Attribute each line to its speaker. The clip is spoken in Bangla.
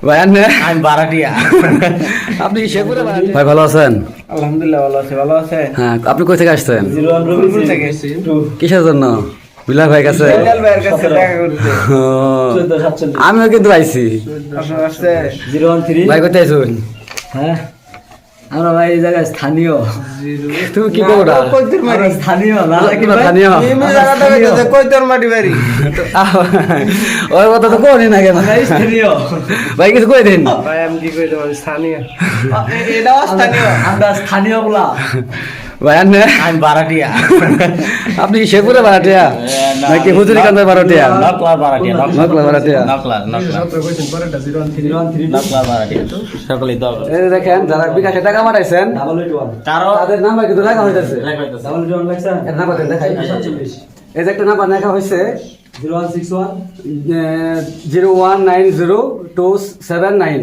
Speaker 1: ভাই আনে
Speaker 2: আমি বারাটিয়া।
Speaker 1: আপনি শেখপুরে ভাই ভালো আছেন?
Speaker 2: আলহামদুলিল্লাহ ভালো আছে, ভালো আছে।
Speaker 1: হ্যাঁ, আপনি কই থেকে আসছেন?
Speaker 2: রবিপুর থেকে এসেছি।
Speaker 1: কিসের জন্য? বিলাল ভাই কাছে?
Speaker 2: বেলাল ভাইয়ের কাছে দেখা করতে।
Speaker 1: ও, আমিও কিন্তু আইছি।
Speaker 2: আপনার আসছে?
Speaker 1: ভাই কোথায় আইছুন?
Speaker 3: হ্যাঁ আমরা ভাই এই জায়গায় স্থানীয়।
Speaker 1: তুমি কি করো?
Speaker 2: কৈতর মাটি।
Speaker 3: স্থানীয় না
Speaker 1: কি বা স্থানীয়?
Speaker 2: এই জায়গাটা কইতেছে কৈতর মাটি বাড়ি।
Speaker 1: ওর কথা তো কোনি না কেন?
Speaker 3: স্থানীয়
Speaker 1: ভাই কিছু কই দেন।
Speaker 2: ভাই আমি কি কইতে পারি স্থানীয়। এটাও স্থানীয়।
Speaker 3: আমরা স্থানীয় গুলা।
Speaker 1: ভাই আনে
Speaker 2: আমি বারাটিয়া।
Speaker 1: আপনি কি শেখপুরে ভাড়াটিয়া নাকি হুজুরিকান্দার ভাড়াটিয়া?
Speaker 2: নকলা বারাটিয়া।
Speaker 1: নকলা ভাড়াটিয়া।
Speaker 2: নকলা বারাটিয়া। সকলেই দল।
Speaker 1: এই যে দেখেন যারা বিকাশে টাকা পাঠাইছেন
Speaker 2: কারো
Speaker 1: তাদের নাম্বার কিন্তু লেখা হইতেছে।
Speaker 3: লাগছে
Speaker 1: এর নাম্বার দেখাই।
Speaker 3: 47
Speaker 1: এই যে একটা নাম্বার লেখা হয়েছে
Speaker 3: 0161
Speaker 1: 0190 279